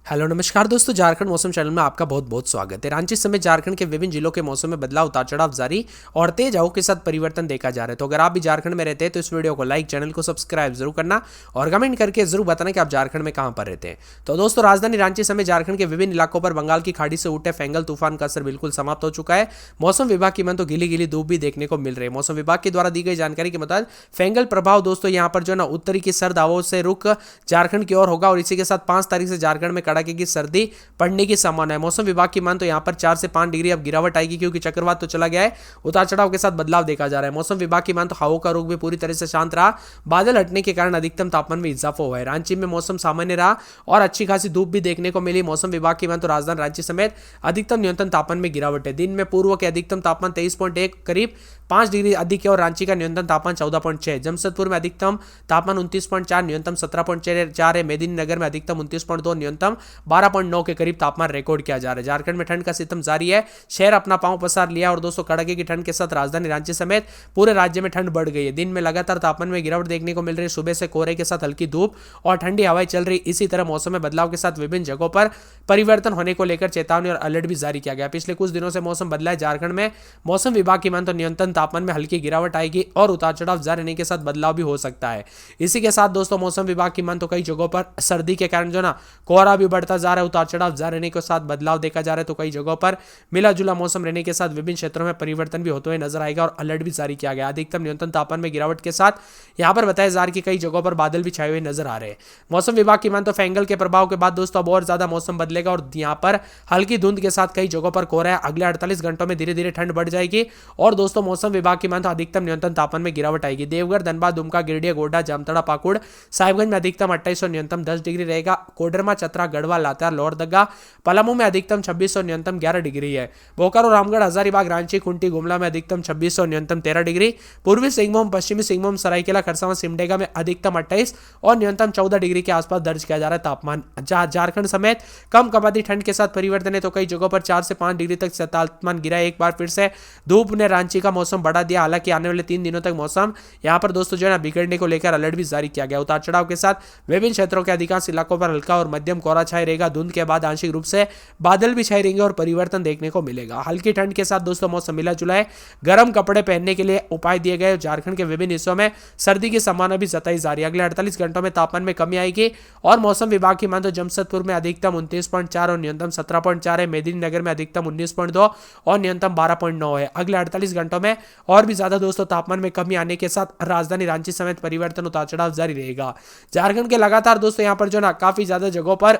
Hello नमस्कार दोस्तों, झारखंड मौसम चैनल में आपका बहुत बहुत स्वागत है। रांची समेत झारखंड के विभिन्न जिलों के मौसम में बदलाव, उतार चढ़ाव जारी और तेज हवाओं के साथ परिवर्तन देखा जा रहा है। तो अगर आप भी झारखंड में रहते हैं तो इस वीडियो को लाइक, चैनल को सब्सक्राइब जरूर करना और कमेंट करके जरूर बताना कि आप झारखंड में कहां पर रहते हैं। तो दोस्तों, राजधानी रांची समेत झारखंड के विभिन्न इलाकों पर बंगाल की खाड़ी से उठे फेंगल तूफान का असर बिल्कुल समाप्त हो चुका है। मौसम विभाग की मन तो गीली गीली धूप भी देखने को मिल रही है। मौसम विभाग के द्वारा दी गई जानकारी के मुताबिक फेंगल प्रभाव दोस्तों यहाँ पर जो ना उत्तरी की सर्द हवाओं से रुक झारखंड की ओर होगा और इसी के साथ 5 तारीख से झारखंड में कड़ाके की सर्दी पड़ने की संभावना है। मौसम विभाग की मान तो यहां पर 4 से 5 डिग्री अब गिरावट आएगी, क्योंकि चक्रवात तो चला गया है। उतार चढ़ाव के साथ बदलाव देखा जा रहा है। मौसम विभाग की मान तो हवाओं का रुख भी पूरी तरह से शांत रहा। बादल हटने के कारण अधिकतम तापमान में इजाफा हुआ है। रांची में मौसम सामान्य रहा और अच्छी खासी धूप भी देखने को मिली। मौसम विभाग की मान तो राजधानी रांची समेत अधिकतम न्यूनतम तापमान में गिरावट है। दिन में पूर्व के अधिकतम तापमान 23.1 करीब 5 डिग्री अधिक है और रांची का न्यूनतम तापमान 14.6। जमशेदपुर में अधिकतम तापमान 29.4, न्यूनतम 17.4 है। मेदिनीनगर में अधिकतम 29.2, न्यूनतम 12.9 के करीब तापमान रिकॉर्ड किया जा रहा है। झारखंड में ठंड का सिस्टम जारी है। शहर अपना पांव पसार लिया और दोस्तों कड़ाके की ठंड के साथ राजधानी रांची समेत पूरे राज्य में ठंड बढ़ गई है। दिन में लगातार तापमान में गिरावट देखने को मिल रही है। सुबह से कोहरे के साथ हल्की धूप और ठंडी हवाएं चल रही। इसी तरह मौसम में बदलाव के साथ विभिन्न जगहों पर परिवर्तन होने को लेकर चेतावनी और अलर्ट भी जारी किया गया। पिछले कुछ दिनों से मौसम बदला है। झारखंड में मौसम विभाग की मान तो न्यूनतम तापमान में हल्की गिरावट आएगी और उतार चढ़ाव जारी रहने के साथ बदलाव भी हो सकता है। इसी के साथ दोस्तों मौसम विभाग की मान तो कई जगहों पर सर्दी के कारण जो ना कोहरा भी बढ़ता जा रहा है। उतार चढ़ाव जारी रहने के साथ बदलाव देखा जा रहा है। तो कई जगहों पर मिला जुला मौसम रहने के साथ विभिन्न क्षेत्रों में परिवर्तन भी होते हुए नजर आएगा और अलर्ट भी जारी किया गया। अधिकतम न्यूनतम तापमान में गिरावट के साथ यहां पर बताया जा रहा है कि कई जगहों पर बादल भी छाए हुए नजर आ रहे हैं। मौसम विभाग की मान तो फेंगल के प्रभाव के बाद दोस्तों अब और ज्यादा मौसम बदलेगा और यहां पर हल्की धुंध के साथ कई जगहों पर कोहरा है। अगले 48 घंटों में धीरे धीरे ठंड बढ़ जाएगी और दोस्तों मौसम विभाग की मान तो अधिकतम न्यूनतम तापमान में गिरावट आएगी। देवघर, धनबाद, दुमका, गिरिडीह, गोड्डा, जामताड़ा, पाकुड़, साहिबगंज में अधिकतम 28 और न्यूनतम 10 डिग्री रहेगा। कोडरमा, चतरा, गढ़वा, लातेहार, लोहरदगा, पलामू में अधिकतम 26 और न्यूनतम 11 डिग्री है। बोकारो, रामगढ़, हजारीबाग, रांची, खुंटी, गुमला में अधिकतम 26 और न्यूनतम 13 डिग्री। पूर्वी सिंहभूम, पश्चिमी सिंहभूम, सरायकेला, खरसावां, सिमडेगा में अधिकतम 28 और न्यूनतम 14 डिग्री के आसपास दर्ज किया जा रहा है तापमान। झारखंड समेत कम कबादी ठंड के साथ परिवर्तन है। तो कई जगहों पर 4 से 5 डिग्री तक तापमान गिरा है। एक बार फिर से धूप ने रांची का मौसम बढ़ा दिया। हालांकि आने वाले 3 दिनों तक मौसम यहां पर दोस्तों जो है ना बिगड़ने को लेकर अलर्ट भी जारी किया गया। उतार चढ़ाव के साथ विभिन्न क्षेत्रों के अधिकांश इलाकों पर हल्का और मध्यम कोहरा छाए रहेगा। धुंध के बाद आंशिक रूप से बादल भी छाए रहेंगे और परिवर्तन देखने को मिलेगा। हल्की ठंड के साथ दोस्तों मौसम मिला जुला है। गर्म कपड़े पहनने के लिए उपाय दिए गए। झारखंड के विभिन्न हिस्सों में सर्दी की संभावना भी जताई जा रही है। अगले 48 घंटों में तापमान में कमी आएगी और मौसम विभाग की मान तो जमशेदपुर में अधिकतम 29.4 और न्यूनतम 17.4 है। मेदिनीनगर में अधिकतम 19.2 और न्यूनतम 12.9 है। अगले 48 घंटों में और भी ज्यादा दोस्तों तापमान में कमी आने के साथ राजधानी रांची समेत परिवर्तन, उतार चढ़ाव जारी रहेगा। झारखंड के लगातार दोस्तों यहां पर जो ना काफी ज्यादा जगहों पर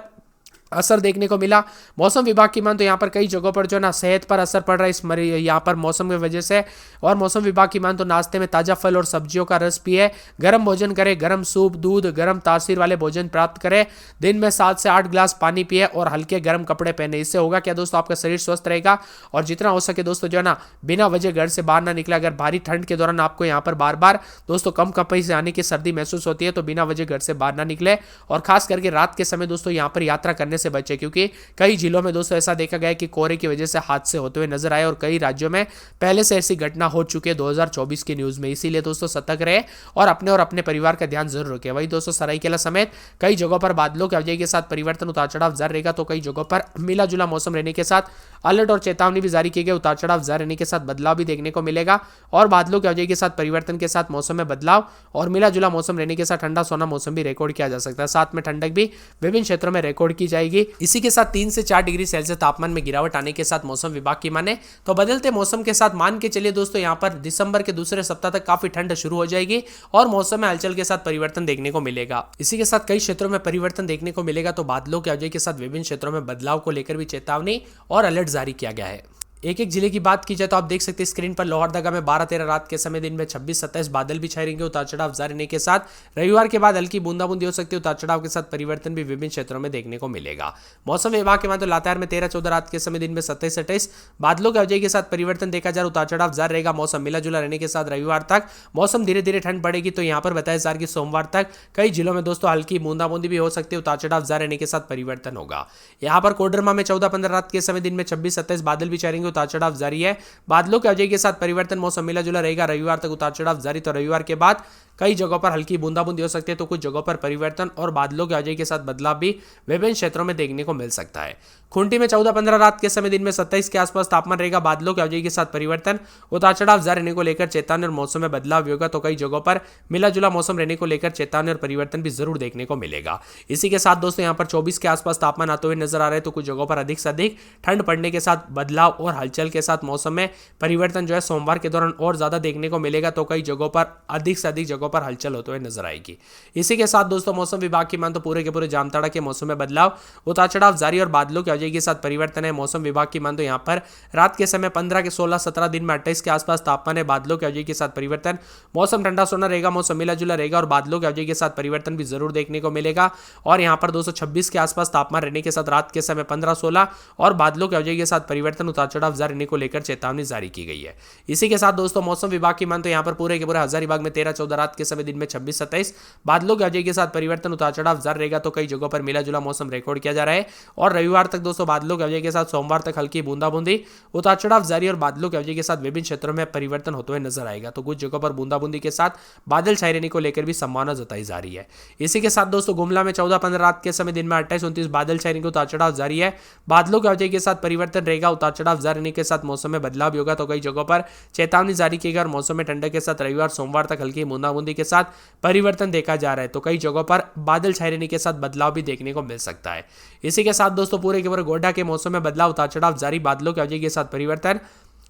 असर देखने को मिला। मौसम विभाग की मान तो यहाँ पर कई जगहों पर जो ना सेहत पर असर पड़ रहा है इस यहाँ पर मौसम की वजह से। और मौसम विभाग की मान तो नाश्ते में ताजा फल और सब्जियों का रस पिए, गर्म भोजन करें, गर्म सूप, दूध, गर्म तासीर वाले भोजन प्राप्त करें, दिन में 7 से 8 गिलास पानी पिए और हल्के गर्म कपड़े पहने। इससे होगा क्या दोस्तों, आपका शरीर स्वस्थ रहेगा और जितना हो सके दोस्तों जो है ना बिना वजह घर से बाहर ना निकले। अगर भारी ठंड के दौरान आपको यहाँ पर बार बार दोस्तों कम कपड़े से आने की सर्दी महसूस होती है तो बिना वजह घर से बाहर ना निकले और खास करके रात के समय दोस्तों यहाँ पर यात्रा करने से बचे, क्योंकि कई जिलों में दोस्तों ऐसा देखा गया है कि कोहरे की वजह से हादसे होते हुए नजर आए और कई राज्यों में पहले से ऐसी घटना हो चुकी है 2024 की न्यूज में। इसीलिए दोस्तों सतर्क रहे और अपने परिवार का ध्यान जरूर रखें। वही दोस्तों सरायकेला समेत कई जगहों पर बादलों की वजह के साथ परिवर्तन, उतार चढ़ाव जारी रहेगा। तो कई जगहों पर मिला जुला मौसम रहने के साथ अलर्ट और चेतावनी भी जारी की गई। उतार चढ़ाव जारी रहने के साथ बदलाव भी देखने को मिलेगा और बादलों की वजह के साथ परिवर्तन के साथ मौसम में बदलाव और मिला जुला मौसम रहने के साथ ठंडा सोना मौसम भी रिकॉर्ड किया जा सकता है। साथ में ठंडक भी विभिन्न क्षेत्रों में रिकॉर्ड की जाएगी। इसी के साथ 3 से 4 डिग्री सेल्सियस तापमान में गिरावट आने के साथ मौसम विभाग की माने तो बदलते मौसम के साथ मान के चलिए दोस्तों यहां पर दिसंबर के दूसरे सप्ताह तक काफी ठंड शुरू हो जाएगी और मौसम में हलचल के साथ परिवर्तन देखने को मिलेगा। इसी के साथ कई क्षेत्रों में परिवर्तन देखने को मिलेगा। तो बादलों की वजह के साथ विभिन्न क्षेत्रों में बदलाव को लेकर भी चेतावनी और अलर्ट जारी किया गया है। एक एक जिले की बात की जाए तो आप देख सकते हैं स्क्रीन पर लोहरदगा में 12-13 रात के समय, दिन में 26-27 बादल भी छाए रहेंगे। उतार चढ़ाव जारी रहने के साथ रविवार के बाद हल्की बूंदाबूंदी हो सकती है। उतार चढ़ाव के साथ परिवर्तन भी विभिन्न क्षेत्रों में देखने को मिलेगा। मौसम विभाग के मान तो लातेहार में 13-14 रात के समय, दिन में 27-28 बादलों की वजह के साथ परिवर्तन देखा जा रहा है। उतार चढ़ाव जारी रहेगा। मौसम मिला जुला रहने के साथ रविवार तक मौसम धीरे धीरे ठंड बढ़ेगी। तो यहाँ पर बताया जा रहा है कि सोमवार तक कई जिलों में दोस्तों हल्की बूंदाबूंदी भी हो सकती है। उतार चढ़ाव जारी रहने के साथ परिवर्तन होगा। यहाँ पर कोडरमा में 14-15 रात के समय, दिन में 26-27 बादल भी छाए रहेंगे। उतार चढ़ाव जारी है। बादलों की वजह के साथ परिवर्तन, मौसम मिला जुला रहेगा। रविवार तक उतार चढ़ाव जारी। तो रविवार के बाद कई जगहों पर हल्की बूंदाबूंदी हो सकती है, तो कुछ जगहों पर परिवर्तन और बादलों की आवाजाही के साथ बदलाव भी विभिन्न क्षेत्रों में देखने को मिल सकता है। खूंटी में 14-15 रात के समय, दिन में 27 के आसपास तापमान रहेगा, बादलों की आवाजाही के साथ परिवर्तन, उतार चढ़ाव जारी रहने को लेकर चेतावनी और मौसम में बदलाव भी होगा, तो कई जगहों पर मिला जुला मौसम रहने को लेकर चेतावनी और परिवर्तन भी जरूर देखने को मिलेगा। इसी के साथ दोस्तों यहाँ पर 24 के आसपास तापमान आते हुए नजर आ रहे हैं, तो कुछ जगहों पर अधिक से अधिक ठंड पड़ने के साथ बदलाव और हलचल के साथ मौसम में परिवर्तन जो है सोमवार के दौरान और ज्यादा देखने को मिलेगा, तो कई जगहों पर अधिक से अधिक जगहों पर हलचल होते हुए नजर आएगी। इसी के साथ दोस्तों मौसम विभाग की मान तो पूरे के पूरे जामताड़ा के मौसम में बदलाव, उतार चढ़ाव जारी और बादलों की आवाजाही के साथ परिवर्तन है। मौसम विभाग की मान तो यहाँ पर रात के समय 15 के 16, 17, दिन में 28 के आसपास तापमान है, बादलों की आवाजाही के साथ परिवर्तन, मौसम ठंडा सोना रहेगा, मौसम मिला जुला रहेगा और बादलों की आवाजाही के साथ परिवर्तन भी जरूर देखने को मिलेगा। और यहाँ पर 226 के आसपास तापमान रहने के साथ रात के समय 15, 16 और बादलों की आवाजाही के साथ परिवर्तन, उतार चढ़ाव जारी रहने को लेकर चेतावनी जारी की गई है। इसी के साथ दोस्तों मौसम विभाग की मान तो यहाँ पर पूरे के पूरे हजारीबाग में 13, 14 रात के समय, दिन में 26, 27 बादलों की आवाजाही के साथ परिवर्तन, उतार चढ़ाव जारी रहेगा, तो कई जगहों पर मिला जुला मौसम रिकॉर्ड किया जा रहा है। और रविवार तक दोस्तों बादलों की आवाजाही के साथ, सोमवार तक हल्की बूंदाबूंदी, उतार चढ़ाव जारी और बादलों की आवाजाही के साथ विभिन्न क्षेत्रों में परिवर्तन होते हुए नजर आएगा, तो कुछ जगहों पर बूंदाबूंदी के साथ बादल छाए रहने को लेकर भी संभावना जताई जा रही है। इसी के साथ दोस्तों गुमला में 14-15 रात के समय, दिन में 28, 29 बादल छाए रहने को, उतार चढ़ाव जारी है, बादलों की आवाजाही के साथ परिवर्तन रहेगा, उतार चढ़ाव जारी रहने के साथ मौसम में बदलाव भी होगा, तो कई जगहों पर चेतावनी जारी की गई और मौसम में ठंडक के साथ रविवार सोमवार तक हल्की बूंदाबूंदी के साथ परिवर्तन देखा जा रहा है, तो कई जगहों पर बादल छाए रहने के साथ बदलाव भी देखने को मिल सकता है। इसी के साथ दोस्तों पूरे के पूरे गोड्डा के मौसम में बदलाव, उतार चढ़ाव जारी, बादलों की आवाजाही के साथ परिवर्तन,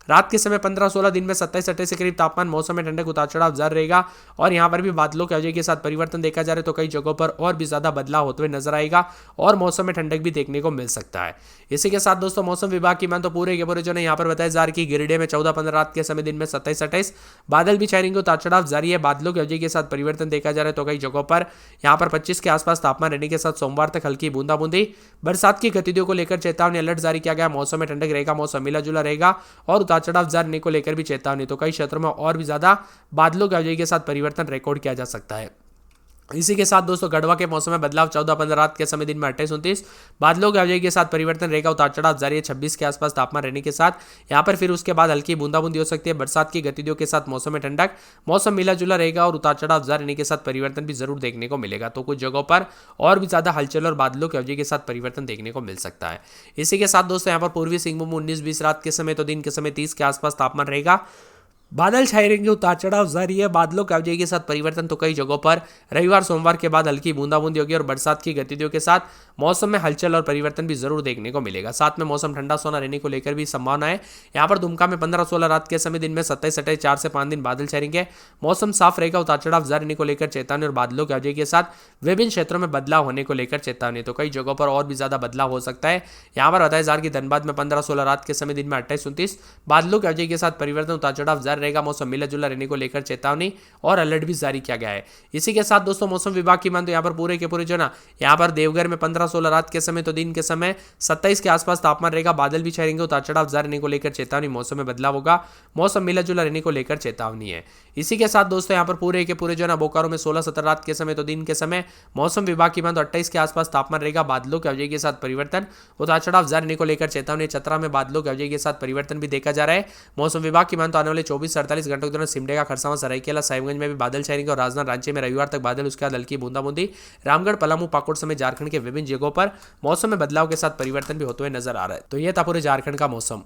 रात के समय 15, 16, दिन में 27, 28 के करीब तापमान, मौसम में ठंडक, उतार चढ़ाव जारी रहेगा और यहाँ पर भी बादलों की आवाजाही के साथ परिवर्तन देखा जा रहा है, तो कई जगहों पर और भी ज्यादा बदलाव होते हुए नजर आएगा और मौसम में ठंडक भी देखने को मिल सकता है। इसी के साथ दोस्तों मौसम विभाग की मान तो पूरे के पूरे जो है यहाँ पर बताया जा रहा है कि गिरिडीह में 14-15 रात के समय, दिन में 27, 28 बादल भी छाए रहेंगे, उतार चढ़ाव जारी है, बादलों की आवाजाही के साथ परिवर्तन देखा जा रहा है, तो कई जगहों पर यहाँ पर 25 के आसपास तापमान रहने के साथ सोमवार तक हल्की बूंदाबूंदी, बरसात की गतिविधियों को लेकर चेतावनी अलर्ट जारी किया गया, मौसम में ठंडक रहेगा, मौसम मिला जुला रहेगा और उतार चढ़ाव जारी को लेकर भी चेतावनी, तो कई क्षेत्रों में और भी ज्यादा बादलों की आवाजाही के साथ परिवर्तन रिकॉर्ड किया जा सकता है। इसी के साथ दोस्तों गढ़वा के मौसम में बदलाव, 14-15 रात के समय, दिन में 28, 29 बादलों की आवाजाही के साथ परिवर्तन रहेगा, उतार चढ़ाव जारी है, 26 के आसपास तापमान रहने के साथ यहाँ पर फिर उसके बाद हल्की बूंदाबूंदी हो सकती है, बरसात की गतिविधियों के साथ मौसम में ठंडक, मौसम मिला जुला रहेगा और उतार चढ़ाव जारी रहने के साथ परिवर्तन भी जरूर देखने को मिलेगा, तो कुछ जगहों पर और भी ज्यादा हलचल और बादलों की आवाजाही के साथ परिवर्तन देखने को मिल सकता है। इसी के साथ दोस्तों यहाँ पर पूर्वी सिंहभूम 19-20 रात के समय, तो दिन के समय 30 के आसपास तापमान रहेगा, बादल छाए रहेंगे, उतार चढ़ाव जारी है, बादलों की आवाजाही के साथ परिवर्तन, तो कई जगहों पर रविवार सोमवार के बाद हल्की बूंदाबूंदी होगी और बरसात की गतिविधियों के साथ मौसम में हलचल और परिवर्तन भी जरूर देखने को मिलेगा। साथ में मौसम ठंडा सोना रहने को लेकर भी संभावना है। यहाँ पर दुमका में 15-16 रात के समय, दिन में 27, 28 4 से 5 दिन बादल छाए रहेंगे, मौसम साफ रहेगा, उतार चढ़ाव जारी रहने को लेकर चेतावनी और बादलों की आवाजाही के साथ विभिन्न क्षेत्रों में बदलाव होने को लेकर चेतावनी, तो कई जगहों पर और भी ज्यादा बदलाव हो सकता है। यहाँ पर बताया जा रहा है कि धनबाद में 15-16 रात के समय, दिन में 28, 29 बादलों की आवाजाही के साथ परिवर्तन, उतार चढ़ाव जारी रहेगा, मौसम मिला जुला रहने को लेकर चेतावनी और अलर्ट भी जारी किया गया है। इसी के साथ दोस्तों मौसम विभाग की मान तो यहाँ पर पूरे के पूरे जो ना यहाँ पर देवघर में 15-16 रात के समय, तो दिन के समय 27 के आसपास तापमान रहेगा, बादल भी छाए रहेंगे, उतार चढ़ाव जारी रहने को लेकर चेतावनी, मौसम में बदलाव होगा, मौसम मिला जुला रहने को लेकर चेतावनी है। इसी के साथ दोस्तों यहाँ पर पूरे के पूरे जो ना बोकारो में 16-17 रात के समय, तो दिन के समय मौसम विभाग की मान तो 28 के आसपास तापमान रहेगा, बादलों की आवाजाही के साथ परिवर्तन, उतार चढ़ाव जारी रहने को लेकर चेतावनी। चतरा में बादलों की आवाजाही के साथ परिवर्तन भी देखा जा रहा है। मौसम विभाग की मान तो आने वाले 24-48 घंटों के दौरान सिमडेगा, खरसावां, सरायकेला, साहिबगंज में भी बादल छाए रहेंगे और राजधानी रांची में रविवार तक बादल, उसके बाद हल्की बूंदाबूंदी, रामगढ़, पलामू, पाकुड़ समेत झारखंड के विभिन्न जगहों पर मौसम में बदलाव के साथ परिवर्तन भी होते हुए नजर आ रहा है। तो यह था पूरे झारखंड का मौसम।